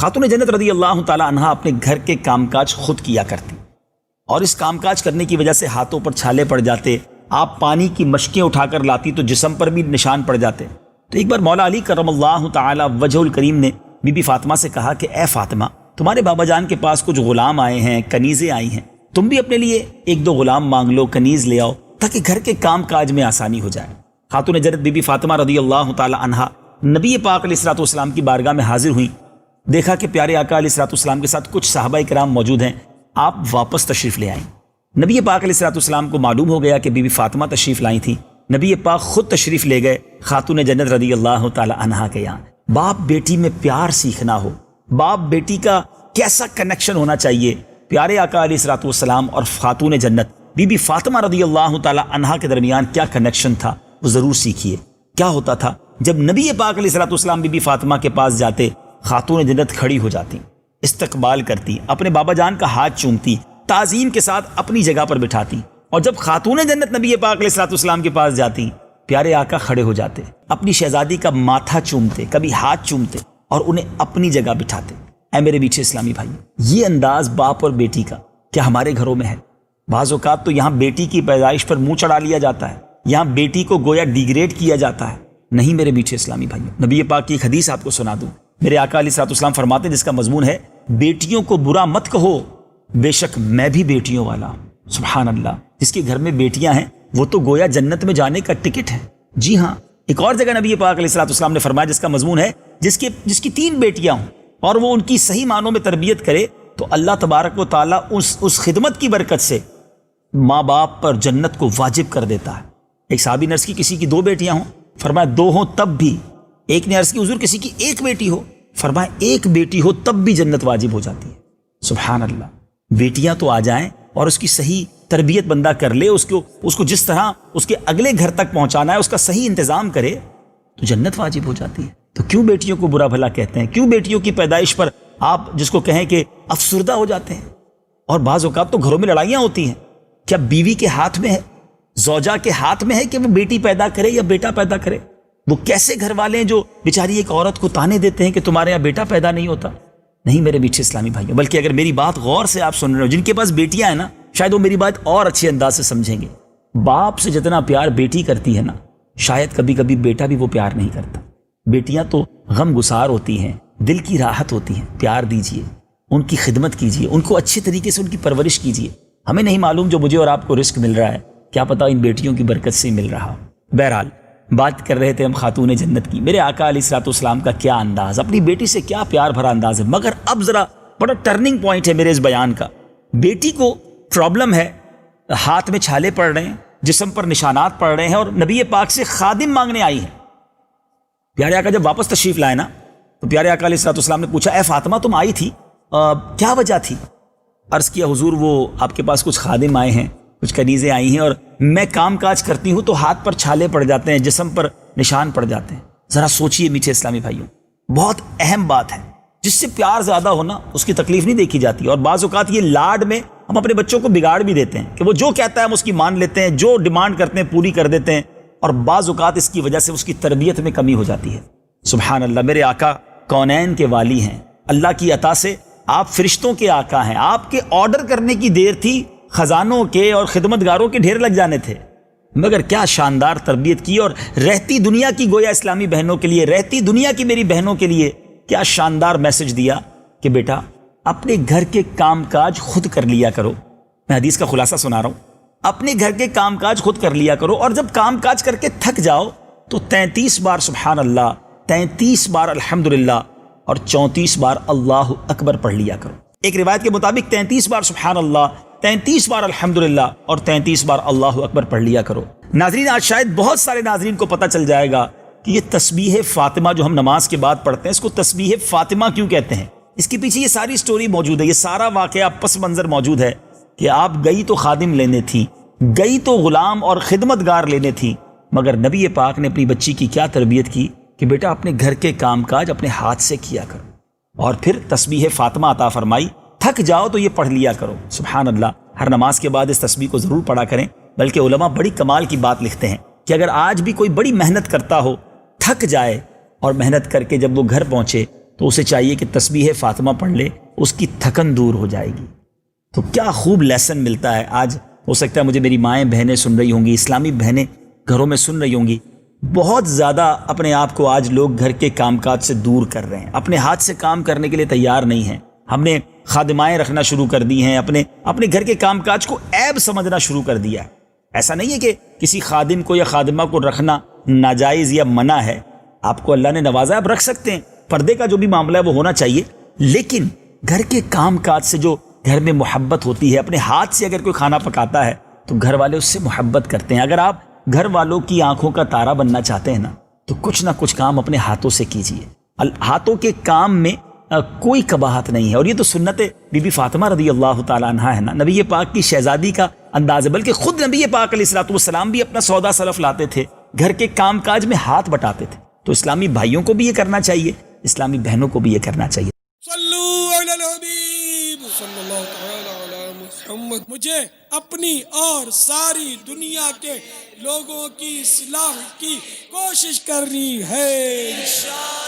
خاتون جنت رضی اللہ تعالی عنہا اپنے گھر کے کام کاج خود کیا کرتی، اور اس کام کاج کرنے کی وجہ سے ہاتھوں پر چھالے پڑ جاتے، آپ پانی کی مشکیں اٹھا کر لاتی تو جسم پر بھی نشان پڑ جاتے۔ تو ایک بار مولا علی کرم اللہ تعالی وجہ الکریم نے بی بی فاطمہ سے کہا کہ اے فاطمہ، تمہارے بابا جان کے پاس کچھ غلام آئے ہیں، کنیزیں آئی ہیں، تم بھی اپنے لیے ایک دو غلام مانگ لو، کنیز لے آؤ، تاکہ گھر کے کام کاج میں آسانی ہو جائے۔ خاتون جنت بی بی فاطمہ رضی اللہ تعالی عنہا نبی پاک علیہ الصلوۃ والسلام کی بارگاہ میں حاضر ہوئیں، دیکھا کہ پیارے آقا علیہ الصلوۃ والسلام کے ساتھ کچھ صحابہ کرام موجود ہیں، آپ واپس تشریف لے آئیں۔ نبی پاک علیہ الصلوۃ والسلام کو معلوم ہو گیا کہ بی بی فاطمہ تشریف لائی تھیں، نبی پاک خود تشریف لے گئے خاتون جنت رضی اللہ تعالی عنہا کے یہاں۔ باپ بیٹی میں پیار سیکھنا ہو، باپ بیٹی کا کیسا کنیکشن ہونا چاہیے، پیارے آقا علیہ الصلوۃ والسلام اور خاتون جنت بی بی فاطمہ رضی اللہ تعالی عنہا کے درمیان کیا کنیکشن تھا، وہ ضرور سیکھیے۔ کیا ہوتا تھا جب نبی پاک علیہ الصلوۃ والسلام بی بی فاطمہ کے پاس جاتے، خاتون جنت کھڑی ہو جاتی، استقبال کرتی، اپنے بابا جان کا ہاتھ چومتی، تعظیم کے ساتھ اپنی جگہ پر بٹھاتی، اور جب خاتون جنت نبی پاک علیہ الصلوۃ والسلام کے پاس جاتی، پیارے آقا کھڑے ہو جاتے، اپنی شہزادی کا ماتھا چومتے، کبھی ہاتھ چومتے اور انہیں اپنی جگہ بٹھاتے۔ اے میرے میٹھے اسلامی بھائی، یہ انداز باپ اور بیٹی کا کیا ہمارے گھروں میں ہے؟ بعض اوقات تو یہاں بیٹی کی پیدائش پر منہ چڑھا لیا جاتا ہے، یہاں بیٹی کو گویا ڈیگریڈ کیا جاتا ہے۔ نہیں میرے میٹھے اسلامی بھائی، نبی پاک کی ایک حدیث آپ کو سنا دوں، میرے آقا علیہ الصلوۃ والسلام فرماتے ہیں، جس کا مضمون ہے بیٹیوں کو برا مت کہو، بے شک میں بھی بیٹیوں والا ہوں۔ سبحان اللہ، جس کے گھر میں بیٹیاں ہیں وہ تو گویا جنت میں جانے کا ٹکٹ ہے۔ جی ہاں، ایک اور جگہ نبی پاک علیہ الصلوۃ والسلام نے فرمایا، جس کا مضمون ہے جس کی 3 بیٹیاں ہوں اور وہ ان کی صحیح معنوں میں تربیت کرے تو اللہ تبارک و تعالیٰ اس خدمت کی برکت سے ماں باپ پر جنت کو واجب کر دیتا ہے۔ ایک صحابی نے عرض کی کسی کی 2 بیٹیاں ہوں، فرمایا 2 ہوں تب بھی۔ ایک نے عرض کی حضور کسی کی 1 بیٹی ہو، فرمایا 1 بیٹی ہو تب بھی جنت واجب ہو جاتی ہے۔ سبحان اللہ، بیٹیاں تو آ جائیں اور اس کی صحیح تربیت بندہ کر لے، اس کو جس طرح اس کے اگلے گھر تک پہنچانا ہے اس کا صحیح انتظام کرے تو جنت واجب ہو جاتی ہے۔ تو کیوں بیٹیوں کو برا بھلا کہتے ہیں؟ کیوں بیٹیوں کی پیدائش پر آپ جس کو کہیں کہ افسردہ ہو جاتے ہیں؟ اور بعض اوقات تو گھروں میں لڑائیاں ہوتی ہیں۔ کیا بیوی کے ہاتھ میں ہے، زوجہ کے ہاتھ میں ہے کہ وہ بیٹی پیدا کرے یا بیٹا پیدا کرے؟ وہ کیسے گھر والے ہیں جو بیچاری ایک عورت کو تانے دیتے ہیں کہ تمہارے یہاں بیٹا پیدا نہیں ہوتا؟ نہیں میرے میٹھے اسلامی بھائیوں، بلکہ اگر میری بات غور سے آپ سن رہے ہو، جن کے پاس بیٹیاں ہیں نا، شاید وہ میری بات اور اچھے انداز سے سمجھیں گے۔ باپ سے جتنا پیار بیٹی کرتی ہے نا، شاید کبھی کبھی بیٹا بھی وہ پیار نہیں کرتا۔ بیٹیاں تو غم گسار ہوتی ہیں، دل کی راحت ہوتی ہیں۔ پیار دیجیے، ان کی خدمت کیجیے، ان کو اچھے طریقے سے ان کی پرورش کیجیے۔ ہمیں نہیں معلوم جو مجھے اور آپ کو رزق مل رہا ہے، کیا پتہ ان بیٹیوں کی برکت سے مل رہا ہو۔ بہرحال بات کر رہے تھے ہم خاتون جنت کی۔ میرے آقا علیہ الصلوۃ والسلام کا کیا انداز، اپنی بیٹی سے کیا پیار بھرا انداز ہے۔ مگر اب ذرا بڑا ٹرننگ پوائنٹ ہے میرے اس بیان کا۔ بیٹی کو پرابلم ہے، ہاتھ میں چھالے پڑ رہے ہیں، جسم پر نشانات پڑ رہے ہیں، اور نبی پاک سے خادم مانگنے آئی ہیں۔ پیارے آقا جب واپس تشریف لائے نا، تو پیارے آقا علیہ الصلوۃ والسلام نے پوچھا، اے فاطمہ تم آئی تھی، کیا وجہ تھی؟ عرض کیا حضور وہ آپ کے پاس کچھ خادم آئے ہیں، کچھ کنیزیں آئی ہیں، اور میں کام کاج کرتی ہوں تو ہاتھ پر چھالے پڑ جاتے ہیں، جسم پر نشان پڑ جاتے ہیں۔ ذرا سوچئے میٹھے اسلامی بھائیوں، بہت اہم بات ہے۔ جس سے پیار زیادہ ہونا اس کی تکلیف نہیں دیکھی جاتی، اور بعض اوقات یہ لاڈ میں ہم اپنے بچوں کو بگاڑ بھی دیتے ہیں کہ وہ جو کہتا ہے ہم اس کی مان لیتے ہیں، جو ڈیمانڈ کرتے ہیں پوری کر دیتے ہیں، اور بعض اوقات اس کی وجہ سے اس کی تربیت میں کمی ہو جاتی ہے۔ سبحان اللہ، میرے آقا کونین کے والی ہیں، اللہ کی عطا سے آپ فرشتوں کے آقا ہیں۔ آپ کے آرڈر کرنے کی دیر تھی، خزانوں کے اور خدمتگاروں کے ڈھیر لگ جانے تھے، مگر کیا شاندار تربیت کی، اور رہتی دنیا کی گویا اسلامی بہنوں کے لیے، رہتی دنیا کی میری بہنوں کے لیے کیا شاندار میسج دیا کہ بیٹا اپنے گھر کے کام کاج خود کر لیا کرو۔ میں حدیث کا خلاصہ سنا رہا ہوں، اپنے گھر کے کام کاج خود کر لیا کرو، اور جب کام کاج کر کے تھک جاؤ تو 33 بار سبحان اللہ، 33 بار الحمدللہ اور 34 بار اللہ اکبر پڑھ لیا کرو۔ ایک روایت کے مطابق 33 بار سبحان اللہ، 33 بار الحمدللہ اور 33 بار اللہ اکبر پڑھ لیا کرو۔ ناظرین، آج شاید بہت سارے ناظرین کو پتہ چل جائے گا کہ یہ تسبیح فاطمہ جو ہم نماز کے بعد پڑھتے ہیں، اس کو تسبیح فاطمہ کیوں کہتے ہیں۔ اس کے پیچھے یہ ساری سٹوری موجود ہے، یہ سارا واقعہ پس منظر موجود ہے کہ آپ گئی تو خادم لینے تھی، گئی تو غلام اور خدمتگار لینے تھی، مگر نبی پاک نے اپنی بچی کی کیا تربیت کی کہ بیٹا اپنے گھر کے کام کاج اپنے ہاتھ سے کیا کرو، اور پھر تسبیح فاطمہ عطا فرمائی، تھک جاؤ تو یہ پڑھ لیا کرو۔ سبحان اللہ، ہر نماز کے بعد اس تسبیح کو ضرور پڑھا کریں، بلکہ علماء بڑی کمال کی بات لکھتے ہیں کہ اگر آج بھی کوئی بڑی محنت کرتا ہو، تھک جائے، اور محنت کر کے جب وہ گھر پہنچے تو اسے چاہیے کہ تسبیح فاطمہ پڑھ لے، اس کی تھکن دور ہو جائے گی۔ تو کیا خوب لیسن ملتا ہے۔ آج ہو سکتا ہے مجھے میری مائیں بہنیں سن رہی ہوں گی، اسلامی بہنیں گھروں میں سن رہی ہوں گی، بہت زیادہ اپنے آپ کو آج لوگ گھر کے کام کاج سے دور کر رہے ہیں، اپنے ہاتھ سے کام کرنے کے لیے تیار نہیں ہیں۔ ہم نے خادمائیں رکھنا شروع کر دی ہیں، اپنے گھر کے کام کاج کو عیب سمجھنا شروع کر دیا ہے۔ ایسا نہیں ہے کہ کسی خادم کو یا خادمہ کو رکھنا ناجائز یا منع ہے، آپ کو اللہ نے نوازا ہے، آپ رکھ سکتے ہیں، پردے کا جو بھی معاملہ ہے وہ ہونا چاہیے، لیکن گھر کے کام کاج سے جو گھر میں محبت ہوتی ہے، اپنے ہاتھ سے اگر کوئی کھانا پکاتا ہے تو گھر والے اس سے محبت کرتے ہیں۔ اگر آپ گھر والوں کی آنکھوں کا تارا بننا چاہتے ہیں نا تو کچھ نہ کچھ کام اپنے ہاتھوں سے کیجیے۔ ہاتھوں کے کام میں کوئی قباحت نہیں ہے، اور یہ تو سنت بی بی فاطمہ رضی اللہ تعالیٰ عنہ ہے نا، نبی پاک کی شہزادی کا انداز ہے، بلکہ خود نبی پاک علیہ الصلوۃ والسلام بھی اپنا سودا سلف لاتے تھے، گھر کے کام کاج میں ہاتھ بٹاتے تھے۔ تو اسلامی بھائیوں کو بھی یہ کرنا چاہیے، اسلامی بہنوں کو بھی یہ کرنا چاہیے۔ صلو علی الحبیب صلی اللہ تعالی علی محمد۔ مجھے اپنی اور ساری دنیا کے لوگوں کی اصلاح کی کوشش کرنی ہے انشاءاللہ۔